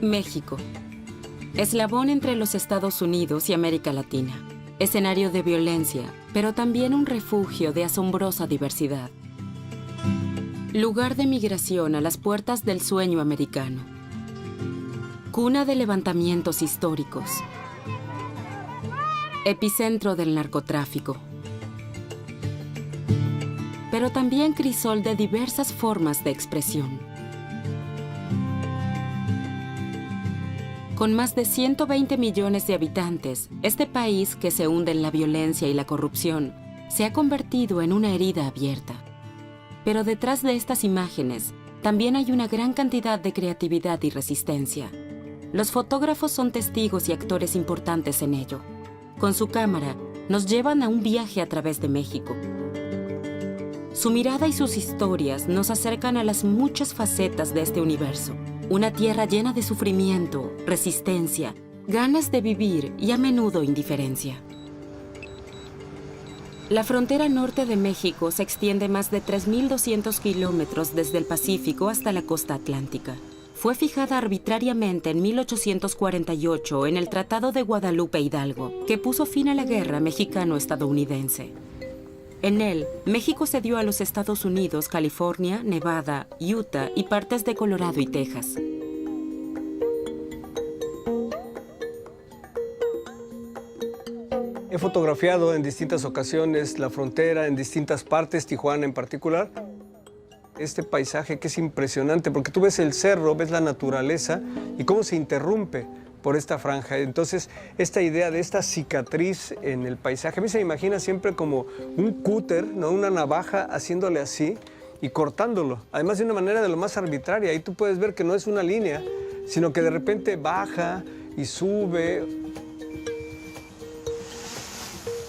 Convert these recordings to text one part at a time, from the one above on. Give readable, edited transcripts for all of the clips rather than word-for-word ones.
México. Eslabón entre los Estados Unidos y América Latina. Escenario de violencia, pero también un refugio de asombrosa diversidad. Lugar de migración a las puertas del sueño americano. Cuna de levantamientos históricos. Epicentro del narcotráfico. Pero también crisol de diversas formas de expresión. Con más de 120 millones de habitantes, este país que se hunde en la violencia y la corrupción se ha convertido en una herida abierta. Pero detrás de estas imágenes también hay una gran cantidad de creatividad y resistencia. Los fotógrafos son testigos y actores importantes en ello. Con su cámara, nos llevan a un viaje a través de México. Su mirada y sus historias nos acercan a las muchas facetas de este universo. Una tierra llena de sufrimiento, resistencia, ganas de vivir y a menudo indiferencia. La frontera norte de México se extiende más de 3.200 kilómetros desde el Pacífico hasta la costa atlántica. Fue fijada arbitrariamente en 1848 en el Tratado de Guadalupe Hidalgo, que puso fin a la guerra mexicano-estadounidense. En él, México cedió a los Estados Unidos California, Nevada, Utah y partes de Colorado y Texas. He fotografiado en distintas ocasiones la frontera, en distintas partes, Tijuana en particular. Este paisaje que es impresionante, porque tú ves el cerro, ves la naturaleza y cómo se interrumpe por esta franja. Entonces, esta idea de esta cicatriz en el paisaje, a mí se me imagina siempre como un cúter, ¿no? Una navaja haciéndole así y cortándolo. Además, de una manera de lo más arbitraria. Ahí tú puedes ver que no es una línea, sino que de repente baja y sube.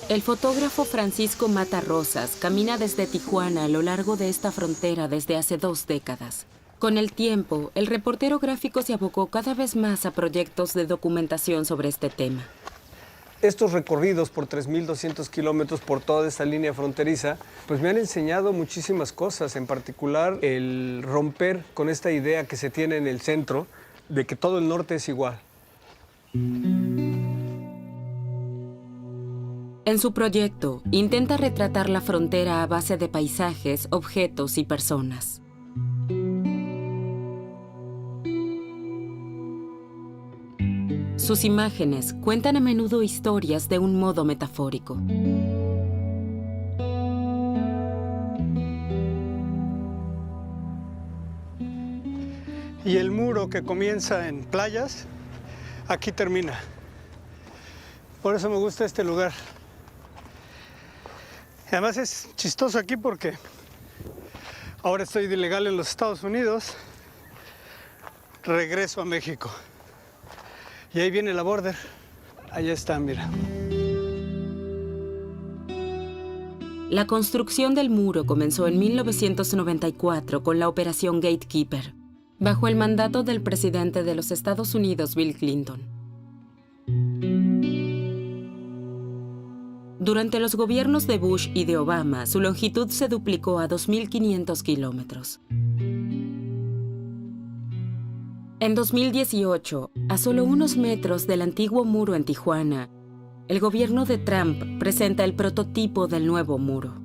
El fotógrafo Francisco Mata Rosas camina desde Tijuana a lo largo de esta frontera desde hace 2 décadas. Con el tiempo, el reportero gráfico se abocó cada vez más a proyectos de documentación sobre este tema. Estos recorridos por 3.200 kilómetros por toda esta línea fronteriza, pues me han enseñado muchísimas cosas, en particular el romper con esta idea que se tiene en el centro de que todo el norte es igual. En su proyecto, intenta retratar la frontera a base de paisajes, objetos y personas. Sus imágenes cuentan a menudo historias de un modo metafórico. Y el muro que comienza en Playas, aquí termina. Por eso me gusta este lugar. Y además es chistoso aquí porque ahora estoy de ilegal en los Estados Unidos, regreso a México. Y ahí viene la border. Allá está, mira. La construcción del muro comenzó en 1994 con la Operación Gatekeeper, bajo el mandato del presidente de los Estados Unidos, Bill Clinton. Durante los gobiernos de Bush y de Obama, su longitud se duplicó a 2.500 kilómetros. En 2018, a solo unos metros del antiguo muro en Tijuana, el gobierno de Trump presenta el prototipo del nuevo muro.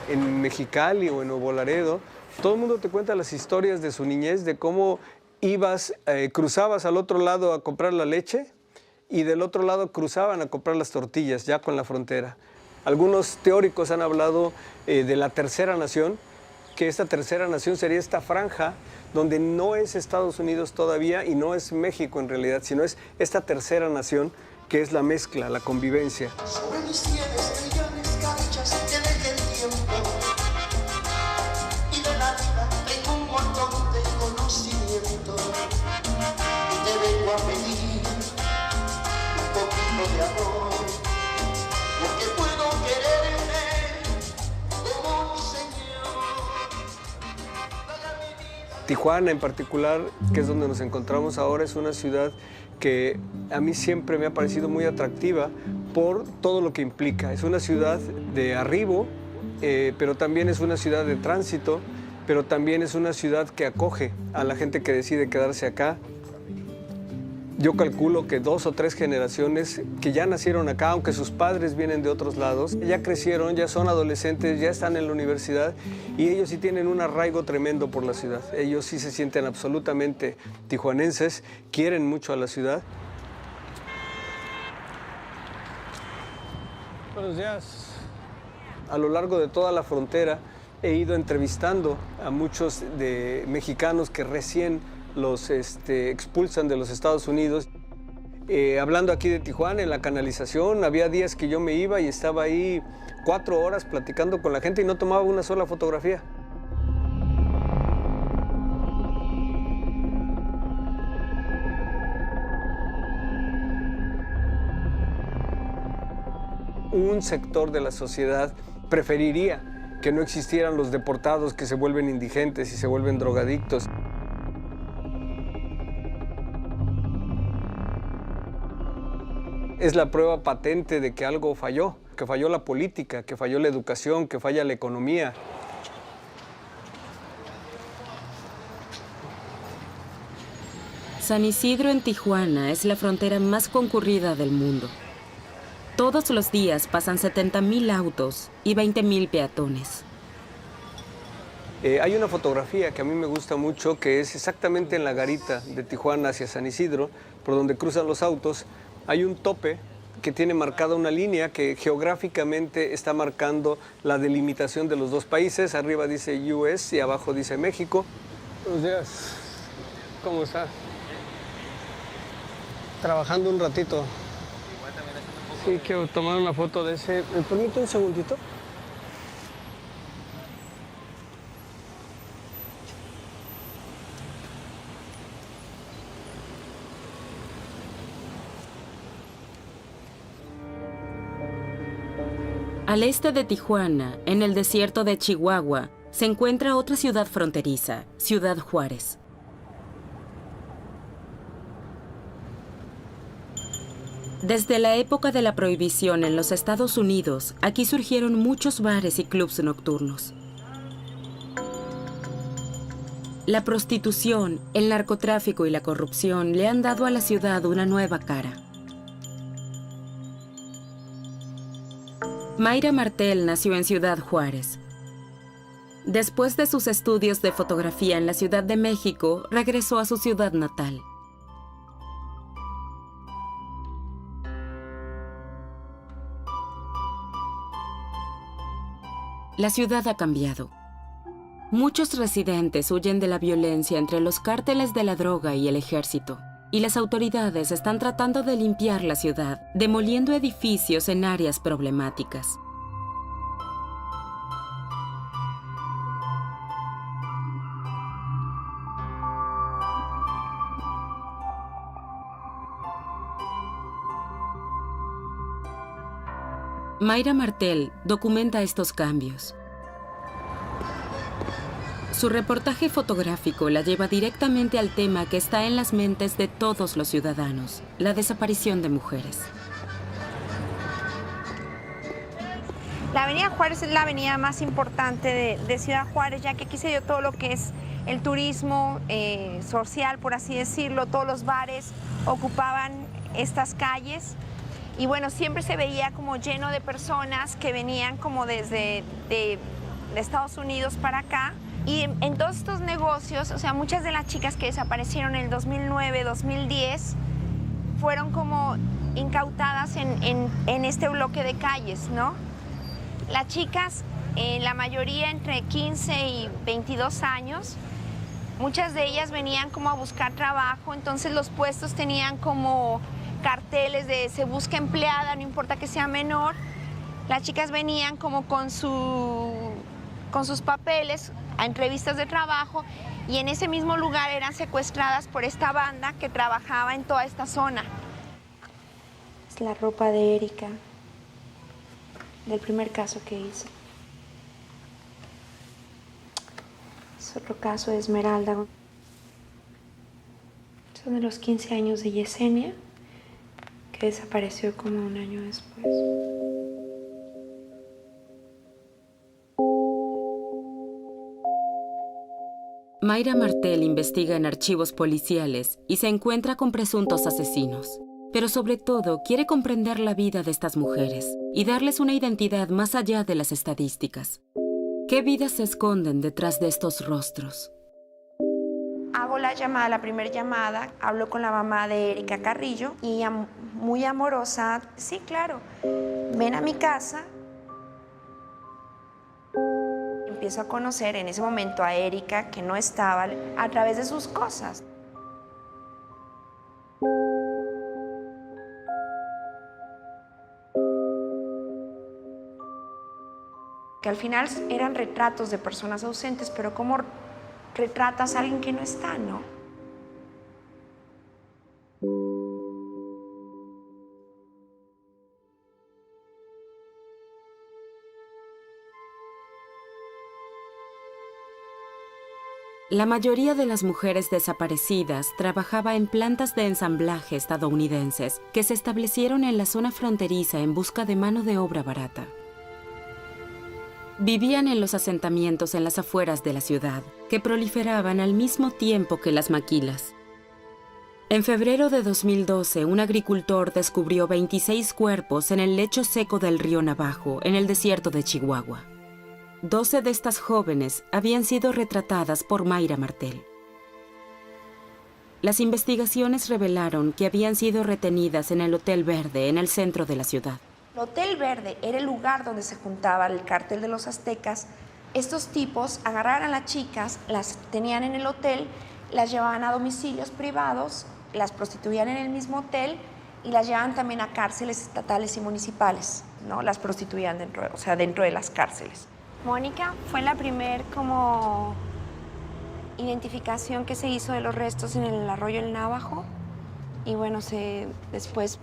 En Mexicali o en Nuevo Laredo, todo el mundo te cuenta las historias de su niñez, de cómo ibas, cruzabas al otro lado a comprar la leche y del otro lado cruzaban a comprar las tortillas, ya con la frontera. Algunos teóricos han hablado de la tercera nación, que esta tercera nación sería esta franja donde no es Estados Unidos todavía y no es México en realidad, sino es esta tercera nación que es la mezcla, la convivencia. Sobre mis sienes brillan escarchas que deje el tiempo y de la vida tengo un montón de conocimiento y te vengo a pedir un poquito de amor porque puedo quererte como un señor. Tijuana en particular, que es donde nos encontramos ahora, es una ciudad que a mí siempre me ha parecido muy atractiva por todo lo que implica. Es una ciudad de arribo, pero también es una ciudad de tránsito, pero también es una ciudad que acoge a la gente que decide quedarse acá. Yo calculo que 2 o 3 generaciones que ya nacieron acá, aunque sus padres vienen de otros lados, ya crecieron, ya son adolescentes, ya están en la universidad y ellos sí tienen un arraigo tremendo por la ciudad. Ellos sí se sienten absolutamente tijuanenses, quieren mucho a la ciudad. Buenos días. A lo largo de toda la frontera he ido entrevistando a muchos de mexicanos que recién los expulsan de los Estados Unidos. Hablando aquí de Tijuana, en la canalización, había días que yo me iba y estaba ahí 4 horas platicando con la gente y no tomaba una sola fotografía. Un sector de la sociedad preferiría que no existieran los deportados que se vuelven indigentes y se vuelven drogadictos. Es la prueba patente de que algo falló, que falló la política, que falló la educación, que falla la economía. San Isidro en Tijuana es la frontera más concurrida del mundo. Todos los días pasan 70,000 autos y 20,000 peatones. Hay una fotografía que a mí me gusta mucho, que es exactamente en la garita de Tijuana hacia San Isidro, por donde cruzan los autos. Hay un tope que tiene marcada una línea que geográficamente está marcando la delimitación de los dos países. Arriba dice US y abajo dice México. Buenos días. ¿Cómo está? Trabajando un ratito. Sí, quiero tomar una foto de ese. ¿Me permite un segundito? Al este de Tijuana, en el desierto de Chihuahua, se encuentra otra ciudad fronteriza, Ciudad Juárez. Desde la época de la prohibición en los Estados Unidos, aquí surgieron muchos bares y clubs nocturnos. La prostitución, el narcotráfico y la corrupción le han dado a la ciudad una nueva cara. Mayra Martel nació en Ciudad Juárez. Después de sus estudios de fotografía en la Ciudad de México, regresó a su ciudad natal. La ciudad ha cambiado. Muchos residentes huyen de la violencia entre los cárteles de la droga y el ejército. Y las autoridades están tratando de limpiar la ciudad, demoliendo edificios en áreas problemáticas. Mayra Martel documenta estos cambios. Su reportaje fotográfico la lleva directamente al tema que está en las mentes de todos los ciudadanos, la desaparición de mujeres. La avenida Juárez es la avenida más importante de Ciudad Juárez, ya que aquí se dio todo lo que es el turismo social, por así decirlo. Todos los bares ocupaban estas calles y bueno, siempre se veía como lleno de personas que venían como desde de Estados Unidos para acá. Y en todos estos negocios, o sea, muchas de las chicas que desaparecieron en el 2009, 2010, fueron como incautadas en este bloque de calles, ¿no? Las chicas, la mayoría entre 15 y 22 años, muchas de ellas venían como a buscar trabajo, entonces los puestos tenían como carteles de se busca empleada, no importa que sea menor. Las chicas venían como con sus papeles a entrevistas de trabajo y en ese mismo lugar eran secuestradas por esta banda que trabajaba en toda esta zona. Es la ropa de Erika, del primer caso que hizo. Es otro caso de Esmeralda. Son de los 15 años de Yesenia, que desapareció como un año después. Mayra Martel investiga en archivos policiales y se encuentra con presuntos asesinos. Pero sobre todo quiere comprender la vida de estas mujeres y darles una identidad más allá de las estadísticas. ¿Qué vidas se esconden detrás de estos rostros? Hago la primera llamada, hablo con la mamá de Erika Carrillo y muy amorosa, sí, claro, ven a mi casa. Empiezo a conocer en ese momento a Erika, que no estaba, a través de sus cosas. Que al final eran retratos de personas ausentes, pero ¿cómo retratas a alguien que no está, no? La mayoría de las mujeres desaparecidas trabajaba en plantas de ensamblaje estadounidenses que se establecieron en la zona fronteriza en busca de mano de obra barata. Vivían en los asentamientos en las afueras de la ciudad, que proliferaban al mismo tiempo que las maquilas. En febrero de 2012, un agricultor descubrió 26 cuerpos en el lecho seco del río Navajo, en el desierto de Chihuahua. 12 de estas jóvenes habían sido retratadas por Mayra Martel. Las investigaciones revelaron que habían sido retenidas en el Hotel Verde, en el centro de la ciudad. El Hotel Verde era el lugar donde se juntaba el cártel de los aztecas. Estos tipos agarraban a las chicas, las tenían en el hotel, las llevaban a domicilios privados, las prostituían en el mismo hotel y las llevaban también a cárceles estatales y municipales, ¿no? Las prostituían dentro de las cárceles. Mónica fue la primer como identificación que se hizo de los restos en el arroyo El Navajo y bueno, después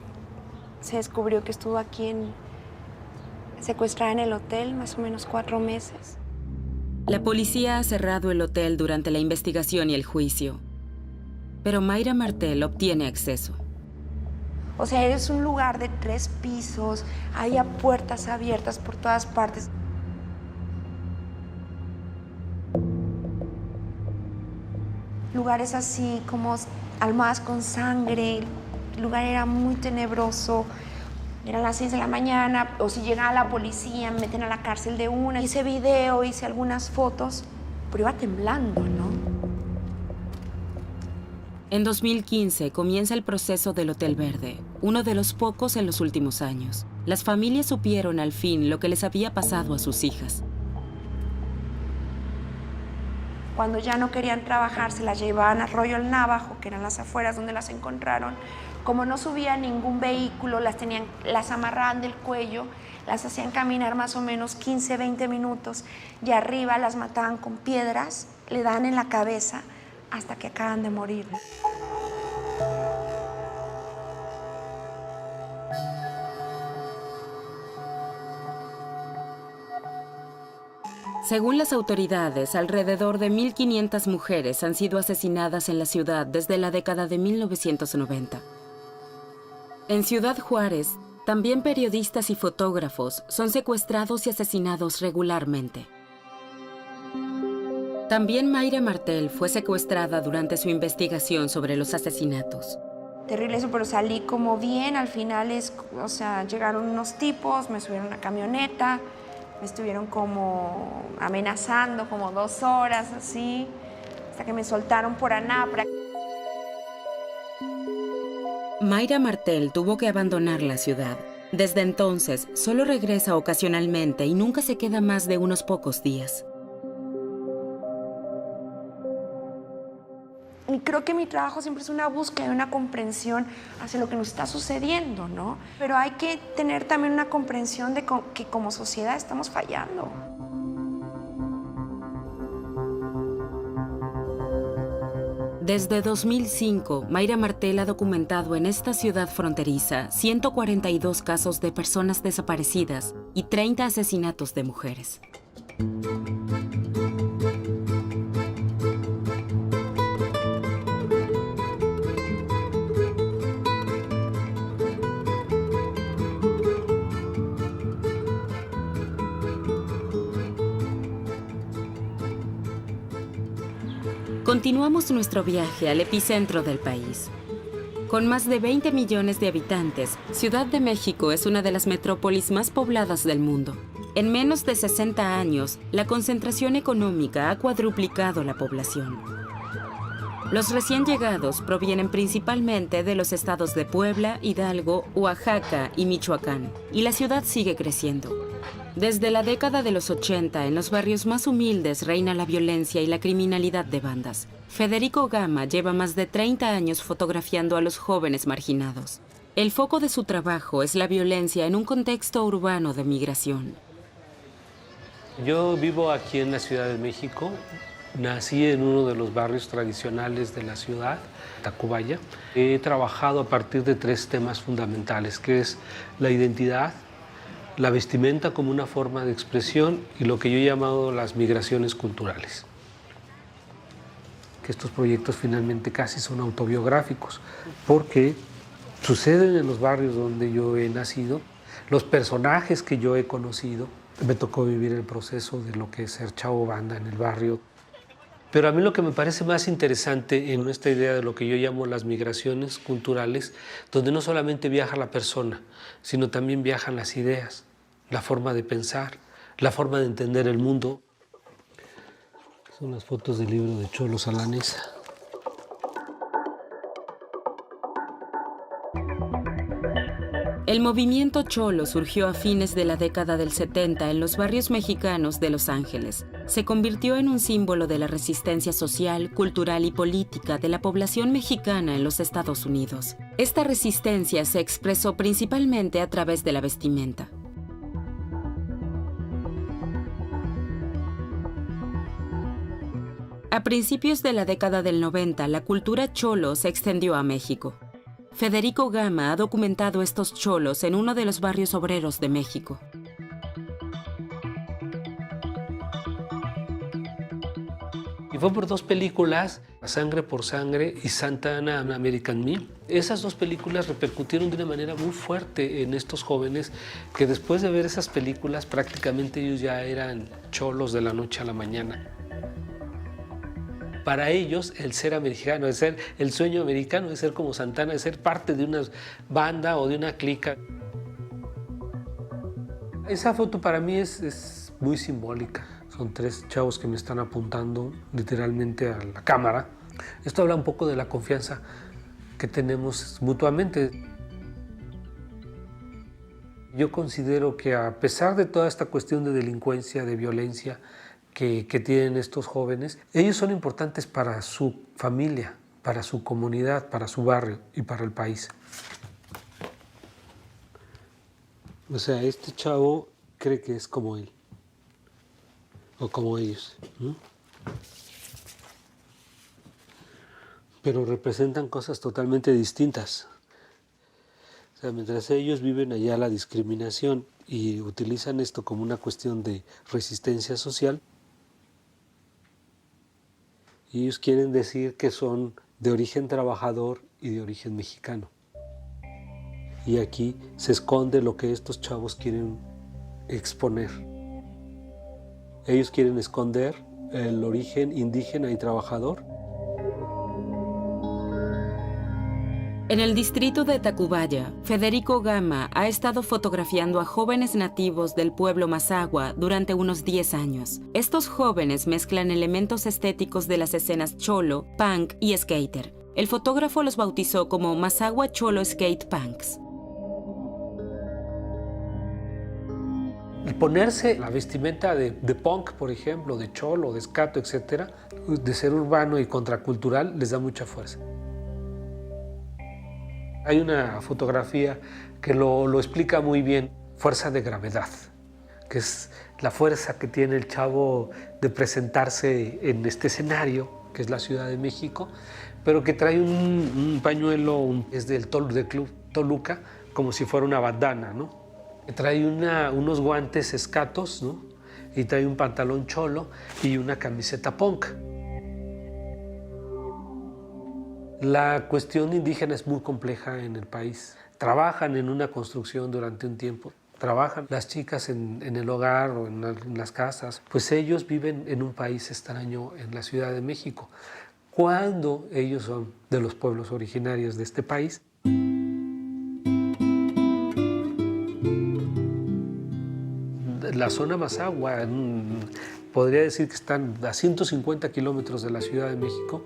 se descubrió que estuvo aquí secuestrada en el hotel más o menos 4 meses. La policía ha cerrado el hotel durante la investigación y el juicio, pero Mayra Martel obtiene acceso. O sea, es un lugar de 3 pisos, hay puertas abiertas por todas partes. Lugares así como almohadas con sangre, el lugar era muy tenebroso. Eran las 6 de la mañana, o si llegaba la policía, me meten a la cárcel de una. Hice video, hice algunas fotos, pero iba temblando, ¿no? En 2015 comienza el proceso del Hotel Verde, uno de los pocos en los últimos años. Las familias supieron al fin lo que les había pasado a sus hijas. Cuando ya no querían trabajar, se las llevaban a Arroyo El Navajo, que eran las afueras donde las encontraron. Como no subía ningún vehículo, las amarraban del cuello, las hacían caminar más o menos 15, 20 minutos y arriba las mataban con piedras, le dan en la cabeza hasta que acaban de morir. Según las autoridades, alrededor de 1.500 mujeres han sido asesinadas en la ciudad desde la década de 1990. En Ciudad Juárez, también periodistas y fotógrafos son secuestrados y asesinados regularmente. También Mayra Martel fue secuestrada durante su investigación sobre los asesinatos. Terrible eso, pero salí como bien, al final llegaron unos tipos, me subieron a una camioneta, me estuvieron como amenazando como 2 horas, así, hasta que me soltaron por Anapra. Mayra Martel tuvo que abandonar la ciudad. Desde entonces, solo regresa ocasionalmente y nunca se queda más de unos pocos días. Y creo que mi trabajo siempre es una búsqueda, una comprensión hacia lo que nos está sucediendo, ¿no? Pero hay que tener también una comprensión de que como sociedad estamos fallando. Desde 2005, Mayra Martel ha documentado en esta ciudad fronteriza 142 casos de personas desaparecidas y 30 asesinatos de mujeres. Continuamos nuestro viaje al epicentro del país. Con más de 20 millones de habitantes, Ciudad de México es una de las metrópolis más pobladas del mundo. En menos de 60 años, la concentración económica ha cuadruplicado la población. Los recién llegados provienen principalmente de los estados de Puebla, Hidalgo, Oaxaca y Michoacán, y la ciudad sigue creciendo. Desde la década de los 80, en los barrios más humildes reina la violencia y la criminalidad de bandas. Federico Gama lleva más de 30 años fotografiando a los jóvenes marginados. El foco de su trabajo es la violencia en un contexto urbano de migración. Yo vivo aquí en la Ciudad de México. Nací en uno de los barrios tradicionales de la ciudad, Tacubaya. He trabajado a partir de 3 temas fundamentales, que es la identidad, la vestimenta como una forma de expresión y lo que yo he llamado las migraciones culturales. Que estos proyectos finalmente casi son autobiográficos, porque suceden en los barrios donde yo he nacido, los personajes que yo he conocido. Me tocó vivir el proceso de lo que es ser chavo banda en el barrio. Pero a mí lo que me parece más interesante en esta idea de lo que yo llamo las migraciones culturales, donde no solamente viaja la persona, sino también viajan las ideas, la forma de pensar, la forma de entender el mundo. Son las fotos del libro de Cholo Salanesa. El movimiento cholo surgió a fines de la década del 70 en los barrios mexicanos de Los Ángeles. Se convirtió en un símbolo de la resistencia social, cultural y política de la población mexicana en los Estados Unidos. Esta resistencia se expresó principalmente a través de la vestimenta. A principios de la década del 90, la cultura cholo se extendió a México. Federico Gama ha documentado estos cholos en uno de los barrios obreros de México. Y fue por 2 películas, Sangre por Sangre y Santana American Me. Esas 2 películas repercutieron de una manera muy fuerte en estos jóvenes que después de ver esas películas prácticamente ellos ya eran cholos de la noche a la mañana. Para ellos, el ser americano, el sueño americano de ser como Santana, de ser parte de una banda o de una clica. Esa foto para mí es muy simbólica. Son 3 chavos que me están apuntando literalmente a la cámara. Esto habla un poco de la confianza que tenemos mutuamente. Yo considero que a pesar de toda esta cuestión de delincuencia, de violencia, que tienen estos jóvenes, ellos son importantes para su familia, para su comunidad, para su barrio y para el país. O sea, este chavo cree que es como él, o como ellos, ¿no? Pero representan cosas totalmente distintas. O sea, mientras ellos viven allá la discriminación y utilizan esto como una cuestión de resistencia social, ellos quieren decir que son de origen trabajador y de origen mexicano. Y aquí se esconde lo que estos chavos quieren exponer. Ellos quieren esconder el origen indígena y trabajador. En el distrito de Tacubaya, Federico Gama ha estado fotografiando a jóvenes nativos del pueblo Mazahua durante unos 10 años. Estos jóvenes mezclan elementos estéticos de las escenas cholo, punk y skater. El fotógrafo los bautizó como Mazahua Cholo Skate Punks. El ponerse la vestimenta de punk, por ejemplo, de cholo, de skato, etc., de ser urbano y contracultural, les da mucha fuerza. Hay una fotografía que lo explica muy bien, fuerza de gravedad, que es la fuerza que tiene el chavo de presentarse en este escenario, que es la Ciudad de México, pero que trae un pañuelo, es del Club Toluca, como si fuera una bandana, ¿no? Trae unos guantes escatos, ¿no? Y trae un pantalón cholo y una camiseta punk. La cuestión indígena es muy compleja en el país. Trabajan en una construcción durante un tiempo. Trabajan las chicas en el hogar o en las casas. Pues ellos viven en un país extraño en la Ciudad de México. cuando ellos son de los pueblos originarios de este país. La zona Mazahua, podría decir que están a 150 kilómetros de la Ciudad de México.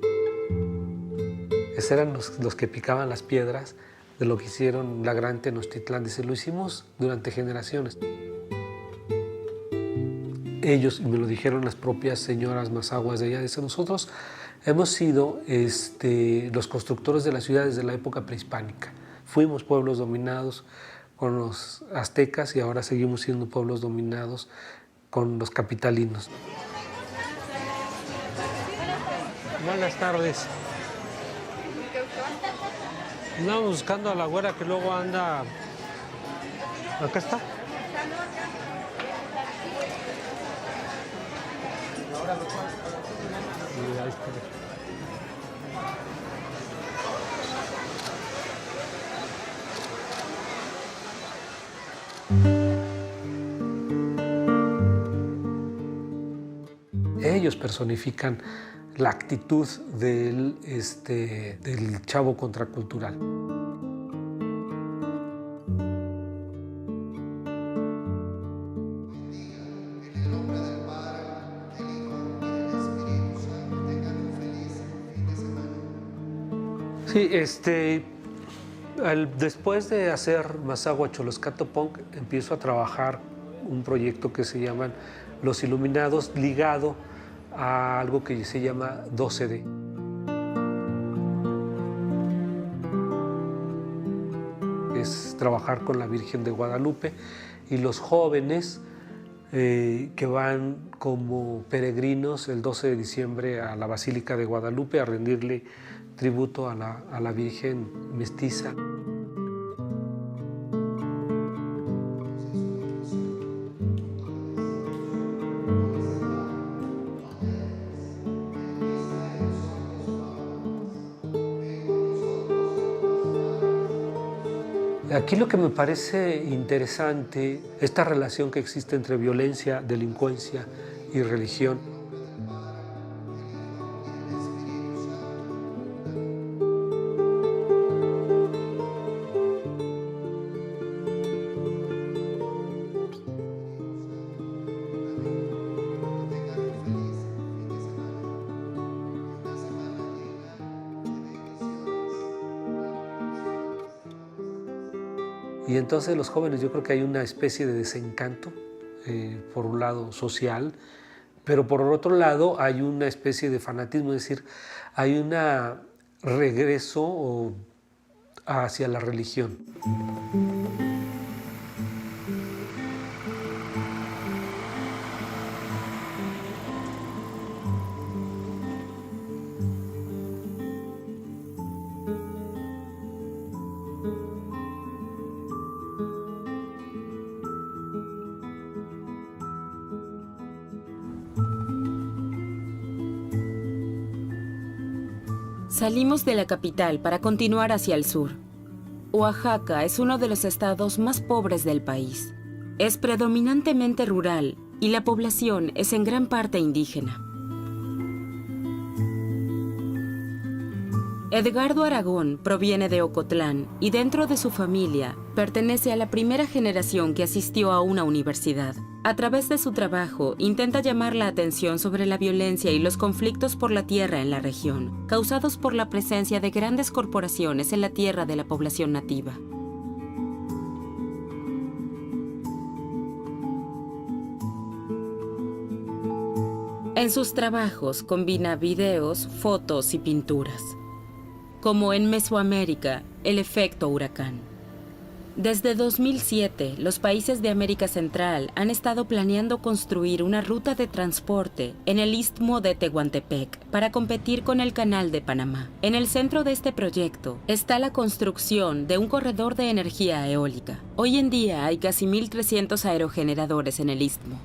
Esos eran los que picaban las piedras de lo que hicieron la gran Tenochtitlán. Dice, lo hicimos durante generaciones. Ellos, y me lo dijeron las propias señoras mazahuas de allá, dicen, nosotros hemos sido los constructores de la ciudad desde la época prehispánica. Fuimos pueblos dominados con los aztecas y ahora seguimos siendo pueblos dominados con los capitalinos. Buenas tardes. Andamos buscando a la güera que luego anda... Acá está. Ahí está. Ellos personifican la actitud del chavo contracultural. Sí, después de hacer Mazahua Choloscato Punk, empiezo a trabajar un proyecto que se llaman Los Iluminados, ligado a algo que se llama 12D. Es trabajar con la Virgen de Guadalupe y los jóvenes que van como peregrinos el 12 de diciembre a la Basílica de Guadalupe a rendirle tributo a la Virgen mestiza. Aquí lo que me parece interesante, esta relación que existe entre violencia, delincuencia y religión. Y entonces los jóvenes, yo creo que hay una especie de desencanto, por un lado social, pero por otro lado hay una especie de fanatismo, es decir, hay un regreso hacia la religión. Salimos de la capital para continuar hacia el sur. Oaxaca es uno de los estados más pobres del país. Es predominantemente rural y la población es en gran parte indígena. Edgardo Aragón proviene de Ocotlán y dentro de su familia pertenece a la primera generación que asistió a una universidad. A través de su trabajo intenta llamar la atención sobre la violencia y los conflictos por la tierra en la región, causados por la presencia de grandes corporaciones en la tierra de la población nativa. En sus trabajos combina videos, fotos y pinturas. Como en Mesoamérica, el efecto huracán. Desde 2007, los países de América Central han estado planeando construir una ruta de transporte en el Istmo de Tehuantepec para competir con el Canal de Panamá. En el centro de este proyecto está la construcción de un corredor de energía eólica. Hoy en día hay casi 1.300 aerogeneradores en el Istmo.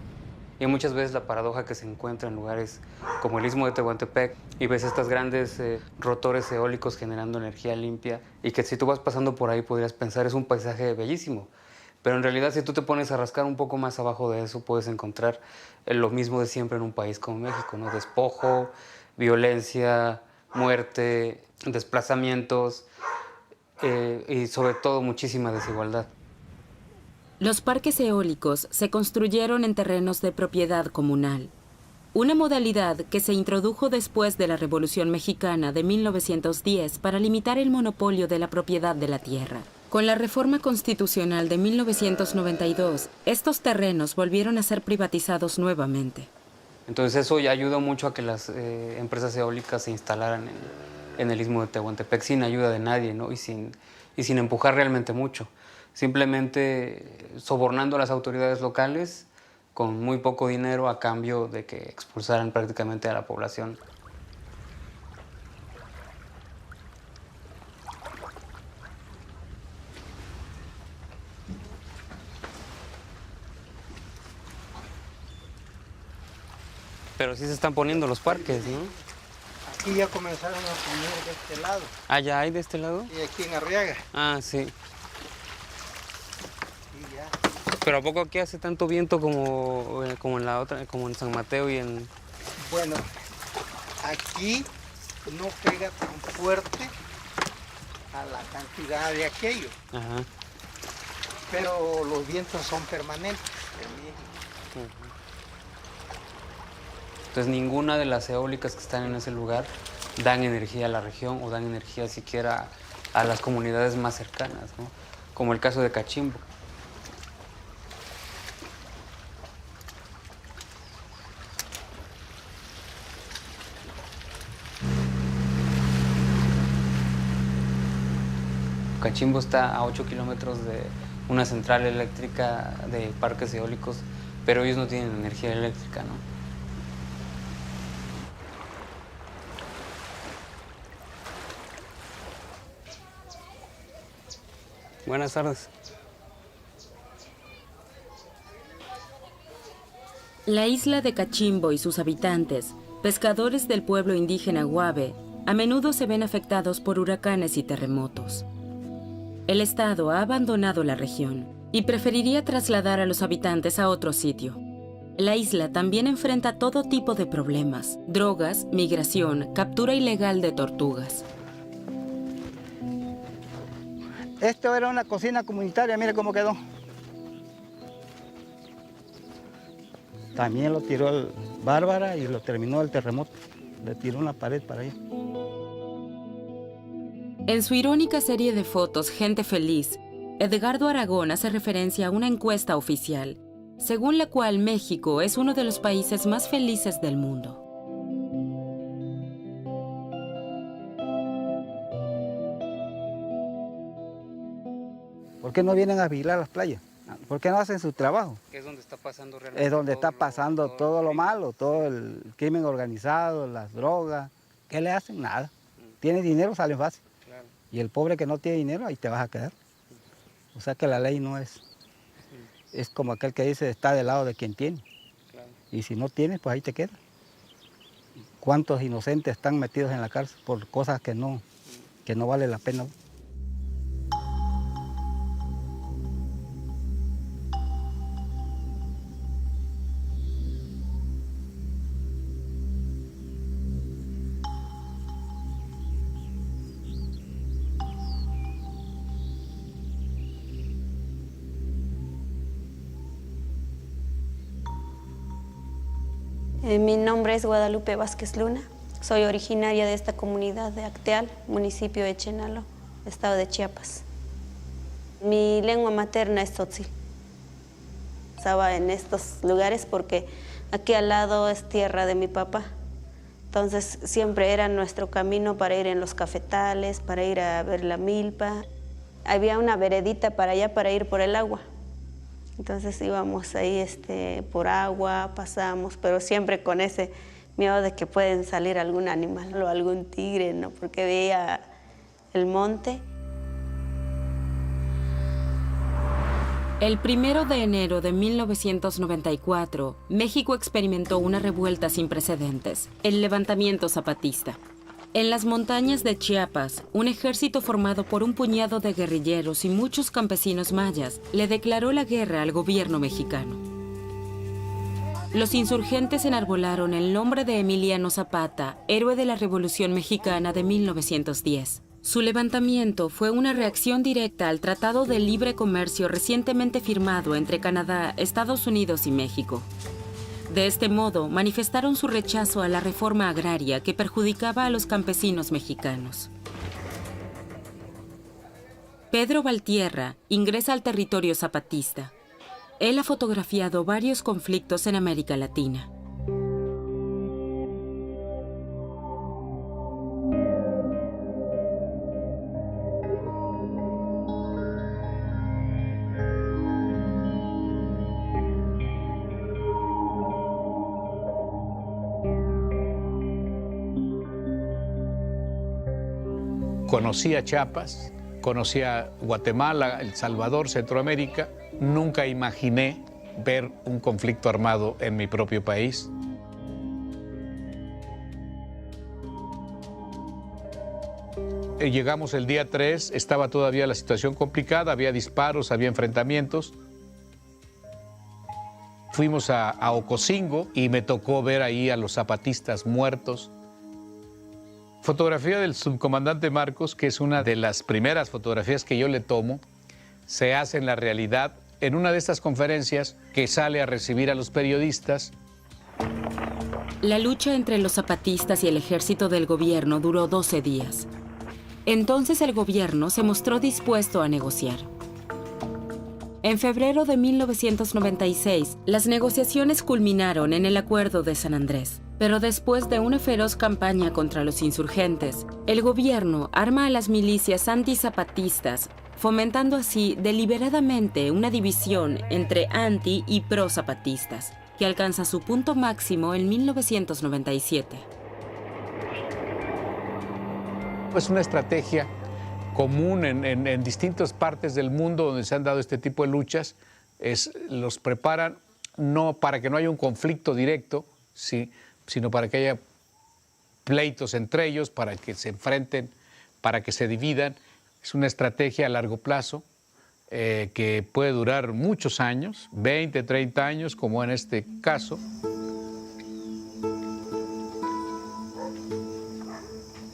Y muchas veces la paradoja que se encuentra en lugares como el Istmo de Tehuantepec y ves estas grandes rotores eólicos generando energía limpia y que si tú vas pasando por ahí podrías pensar es un paisaje bellísimo. Pero en realidad si tú te pones a rascar un poco más abajo de eso puedes encontrar lo mismo de siempre en un país como México, ¿no? Despojo, violencia, muerte, desplazamientos y sobre todo muchísima desigualdad. Los parques eólicos se construyeron en terrenos de propiedad comunal, una modalidad que se introdujo después de la Revolución Mexicana de 1910 para limitar el monopolio de la propiedad de la tierra. Con la reforma constitucional de 1992, estos terrenos volvieron a ser privatizados nuevamente. Entonces eso ya ayudó mucho a que las empresas eólicas se instalaran en el istmo de Tehuantepec sin ayuda de nadie, ¿no? y sin empujar realmente mucho. Simplemente sobornando a las autoridades locales con muy poco dinero a cambio de que expulsaran prácticamente a la población. Pero sí se están poniendo los parques, ¿no? Aquí ya comenzaron a poner de este lado. Ah, ¿ya hay de este lado? Y aquí en Arriaga. Ah, sí. Y ya. Pero ¿a poco aquí hace tanto viento como en la otra, como en San Mateo y en...? Bueno, aquí no pega tan fuerte a la cantidad de aquello, Ajá. pero los vientos son permanentes. Entonces ninguna de las eólicas que están en ese lugar dan energía a la región o dan energía siquiera a las comunidades más cercanas, ¿no? Como el caso de Cachimbo. Cachimbo está a 8 kilómetros de una central eléctrica de parques eólicos, pero ellos no tienen energía eléctrica, ¿no? Buenas tardes. La isla de Cachimbo y sus habitantes, pescadores del pueblo indígena Guave, a menudo se ven afectados por huracanes y terremotos. El Estado ha abandonado la región y preferiría trasladar a los habitantes a otro sitio. La isla también enfrenta todo tipo de problemas: drogas, migración, captura ilegal de tortugas. Esto era una cocina comunitaria, mire cómo quedó. También lo tiró el Bárbara y lo terminó el terremoto. Le tiró una pared para allá. En su irónica serie de fotos Gente Feliz, Edgardo Aragón hace referencia a una encuesta oficial, según la cual México es uno de los países más felices del mundo. ¿Por qué no vienen a vigilar las playas? ¿Por qué no hacen su trabajo? Que es donde está pasando realmente. Es donde está pasando todo lo malo, todo el crimen organizado, las drogas. ¿Qué le hacen? Nada. Tiene dinero, sale fácil. Claro. Y el pobre que no tiene dinero, ahí te vas a quedar. O sea que la ley no es... Es como aquel que dice, está del lado de quien tiene. Claro. Y si no tienes, pues ahí te quedas. ¿Cuántos inocentes están metidos en la cárcel por cosas que no vale la pena? Mi nombre es Guadalupe Vázquez Luna, soy originaria de esta comunidad de Acteal, municipio de Chenalo, estado de Chiapas. Mi lengua materna es tzotzil. Estaba en estos lugares porque aquí al lado es tierra de mi papá. Entonces siempre era nuestro camino para ir en los cafetales, para ir a ver la milpa. Había una veredita para allá para ir por el agua. Entonces íbamos ahí por agua, pasamos, pero siempre con ese miedo de que pueden salir algún animal o algún tigre, ¿no? Porque veía el monte. El 1 de enero de 1994, México experimentó una revuelta sin precedentes, el levantamiento zapatista. En las montañas de Chiapas, un ejército formado por un puñado de guerrilleros y muchos campesinos mayas le declaró la guerra al gobierno mexicano. los insurgentes enarbolaron el nombre de Emiliano Zapata, héroe de la Revolución Mexicana de 1910. Su levantamiento fue una reacción directa al Tratado de Libre Comercio recientemente firmado entre Canadá, Estados Unidos y México. De este modo, manifestaron su rechazo a la reforma agraria que perjudicaba a los campesinos mexicanos. Pedro Valtierra ingresa al territorio zapatista. Él ha fotografiado varios conflictos en América Latina. Conocí a Chiapas, conocí a Guatemala, El Salvador, Centroamérica. Nunca imaginé ver un conflicto armado en mi propio país. Llegamos el día 3, estaba todavía la situación complicada, había disparos, había enfrentamientos. Fuimos a Ocosingo y me tocó ver ahí a los zapatistas muertos. Fotografía del subcomandante Marcos, que es una de las primeras fotografías que yo le tomo, se hace en la realidad en una de estas conferencias que sale a recibir a los periodistas. La lucha entre los zapatistas y el ejército del gobierno duró 12 días. Entonces el gobierno se mostró dispuesto a negociar. En febrero de 1996, las negociaciones culminaron en el Acuerdo de San Andrés. Pero después de una feroz campaña contra los insurgentes, el gobierno arma a las milicias antizapatistas, fomentando así deliberadamente una división entre anti- y pro-zapatistas, que alcanza su punto máximo en 1997. Es una estrategia común en distintas partes del mundo donde se han dado este tipo de luchas. Los preparan no para que no haya un conflicto directo, sino para que haya pleitos entre ellos, para que se enfrenten, para que se dividan. Es una estrategia a largo plazo que puede durar muchos años, 20, 30 años, como en este caso.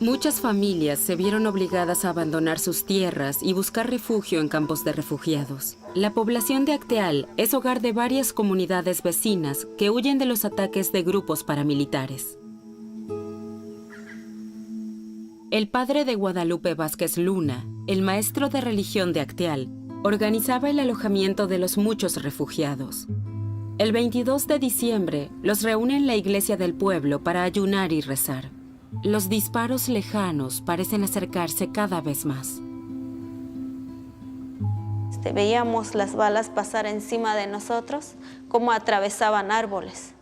Muchas familias se vieron obligadas a abandonar sus tierras y buscar refugio en campos de refugiados. La población de Acteal es hogar de varias comunidades vecinas que huyen de los ataques de grupos paramilitares. El padre de Guadalupe Vázquez Luna, el maestro de religión de Acteal, organizaba el alojamiento de los muchos refugiados. El 22 de diciembre los reúne en la iglesia del pueblo para ayunar y rezar. Los disparos lejanos parecen acercarse cada vez más. Veíamos las balas pasar encima de nosotros, cómo atravesaban árboles.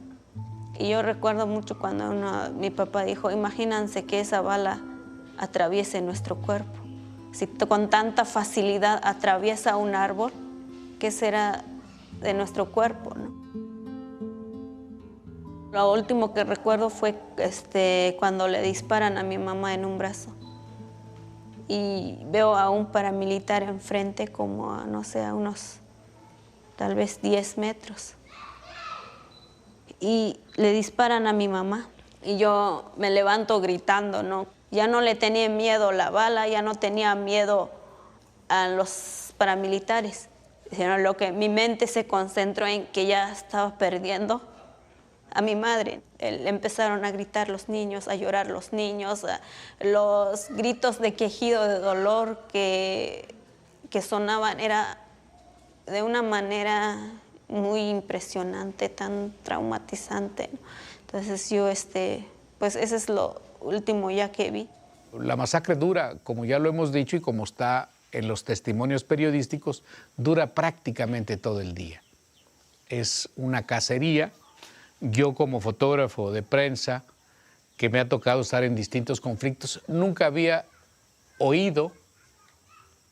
Y yo recuerdo mucho cuando mi papá dijo, imagínense que esa bala atraviese nuestro cuerpo. Si con tanta facilidad atraviesa un árbol, ¿qué será de nuestro cuerpo, no? Lo último que recuerdo fue cuando le disparan a mi mamá en un brazo. Y veo a un paramilitar enfrente como a, no sé, a unos tal vez 10 metros. Y le disparan a mi mamá. Y yo me levanto gritando, ¿no? Ya no le tenía miedo la bala, ya no tenía miedo a los paramilitares. Sino mi mente se concentró en que ya estaba perdiendo a mi madre. Empezaron a gritar los niños, a llorar los niños, los gritos de quejido, de dolor que sonaban, era de una manera muy impresionante, tan traumatizante, ¿no? Entonces yo, pues ese es lo último ya que vi. La masacre dura, como ya lo hemos dicho y como está en los testimonios periodísticos, dura prácticamente todo el día. Es una cacería. Yo como fotógrafo de prensa, que me ha tocado estar en distintos conflictos, nunca había oído,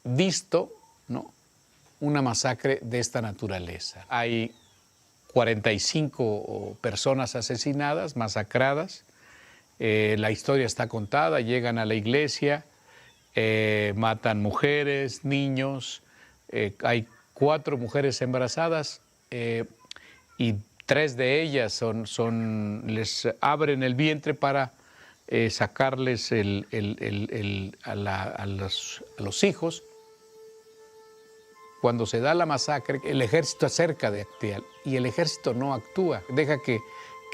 visto, ¿no?, una masacre de esta naturaleza. Hay 45 personas asesinadas, masacradas. La historia está contada, llegan a la iglesia, matan mujeres, niños, hay 4 mujeres embarazadas y 3 de ellas les abren el vientre para sacarles a los hijos. Cuando se da la masacre, el ejército acerca de Acteal y el ejército no actúa, deja que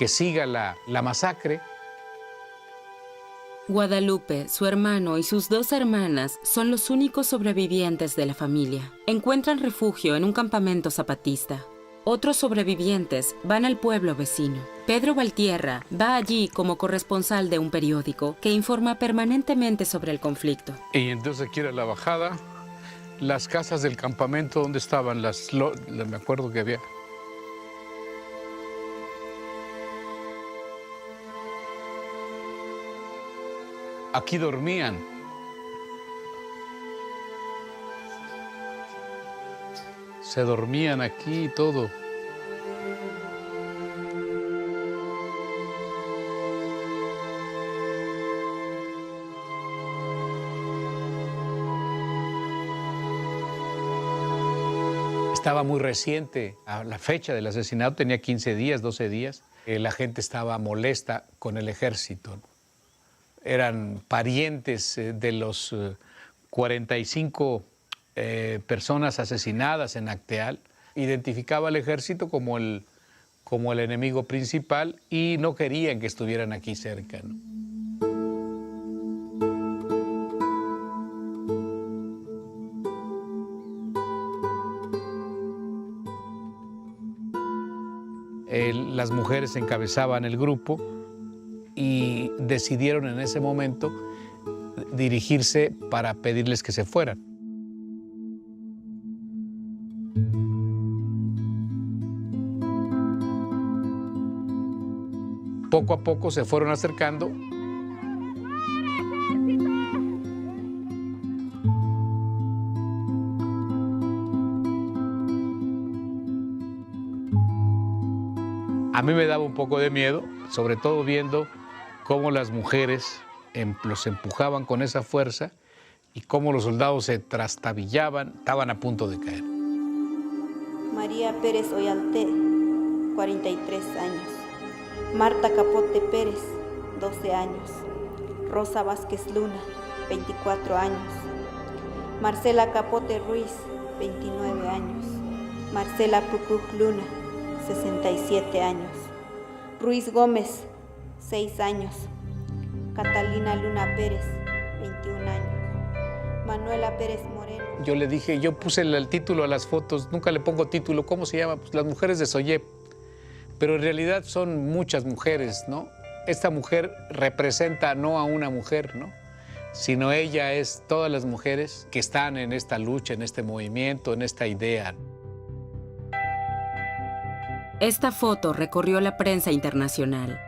siga la masacre. Guadalupe, su hermano y sus 2 hermanas son los únicos sobrevivientes de la familia. Encuentran refugio en un campamento zapatista. Otros sobrevivientes van al pueblo vecino. Pedro Valtierra va allí como corresponsal de un periódico que informa permanentemente sobre el conflicto. Y entonces aquí era la bajada, las casas del campamento donde estaban, me acuerdo que había. Aquí dormían. Se dormían aquí y todo. Estaba muy reciente. A la fecha del asesinato tenía 15 días, 12 días. La gente estaba molesta con el ejército. Eran parientes de los 45 personas asesinadas en Acteal. Identificaba al ejército como el enemigo principal y no querían que estuvieran aquí cerca, ¿no? Las mujeres encabezaban el grupo y decidieron en ese momento dirigirse para pedirles que se fueran. Poco a poco se fueron acercando. A mí me daba un poco de miedo, sobre todo viendo cómo las mujeres los empujaban con esa fuerza y cómo los soldados se trastabillaban, estaban a punto de caer. María Pérez Oyalte, 43 años. Marta Capote Pérez, 12 años. Rosa Vázquez Luna, 24 años. Marcela Capote Ruiz, 29 años. Marcela Pucuj Luna, 67 años. Ruiz Gómez, 6 años. Catalina Luna Pérez, 21 años. Manuela Pérez Moreno. Yo le dije, yo puse el título a las fotos, nunca le pongo título, ¿cómo se llama? Pues las mujeres de Soyep. Pero en realidad son muchas mujeres, ¿no? Esta mujer representa no a una mujer, ¿no? Sino ella es todas las mujeres que están en esta lucha, en este movimiento, en esta idea. Esta foto recorrió la prensa internacional.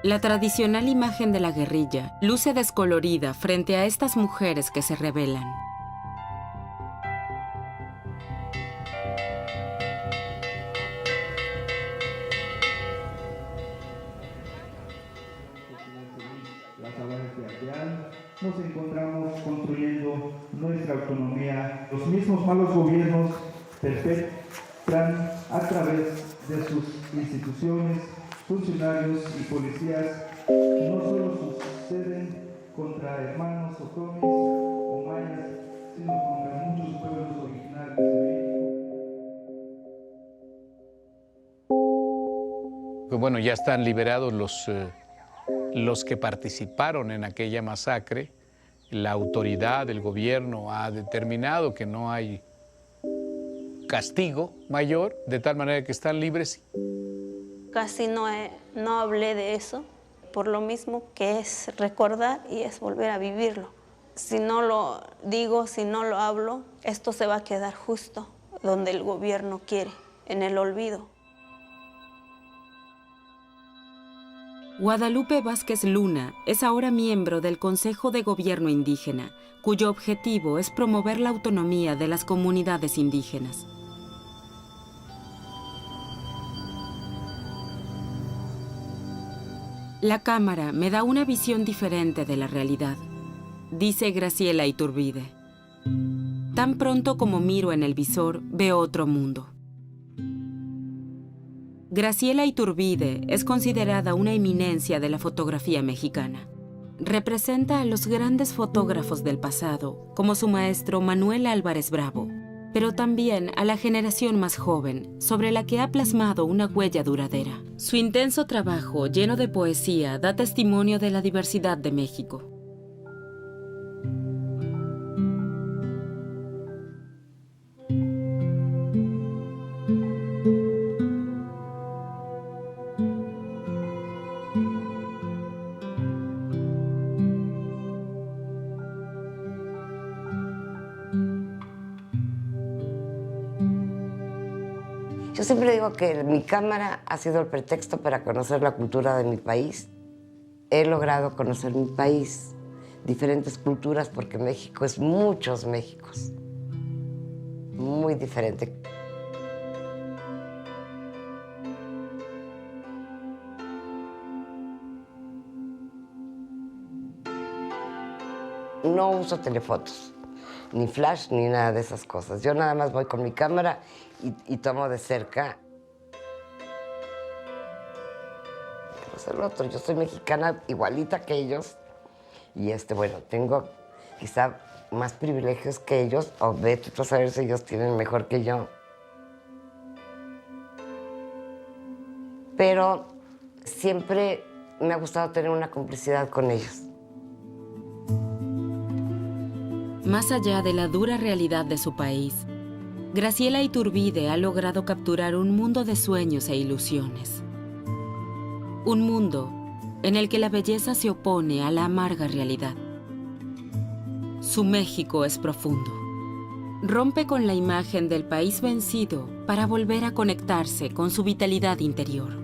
La tradicional imagen de la guerrilla luce descolorida frente a estas mujeres que se rebelan. Nos encontramos construyendo nuestra autonomía. Los mismos malos gobiernos perpetran a través de sus instituciones, funcionarios y policías, no solo suceden contra hermanos otomis o mayas, sino contra muchos pueblos originarios de México. Bueno, ya están liberados los que participaron en aquella masacre. La autoridad del gobierno ha determinado que no hay castigo mayor, de tal manera que están libres. Casi no hablé de eso, por lo mismo que es recordar y es volver a vivirlo. Si no lo digo, si no lo hablo, esto se va a quedar justo donde el gobierno quiere, en el olvido. Guadalupe Vázquez Luna es ahora miembro del Consejo de Gobierno Indígena, cuyo objetivo es promover la autonomía de las comunidades indígenas. La cámara me da una visión diferente de la realidad, dice Graciela Iturbide. Tan pronto como miro en el visor, veo otro mundo. Graciela Iturbide es considerada una eminencia de la fotografía mexicana. Representa a los grandes fotógrafos del pasado, como su maestro Manuel Álvarez Bravo, pero también a la generación más joven, sobre la que ha plasmado una huella duradera. Su intenso trabajo, lleno de poesía, da testimonio de la diversidad de México. Yo siempre digo que mi cámara ha sido el pretexto para conocer la cultura de mi país. He logrado conocer mi país, diferentes culturas, porque México es muchos Méxicos, muy diferente. No uso telefotos, ni flash, ni nada de esas cosas. Yo nada más voy con mi cámara y tomo de cerca. No sé el otro, yo soy mexicana igualita que ellos. Y bueno, tengo quizá más privilegios que ellos, o vete tú a saber si ellos tienen mejor que yo. Pero siempre me ha gustado tener una complicidad con ellos. Más allá de la dura realidad de su país, Graciela Iturbide ha logrado capturar un mundo de sueños e ilusiones. Un mundo en el que la belleza se opone a la amarga realidad. Su México es profundo. Rompe con la imagen del país vencido para volver a conectarse con su vitalidad interior.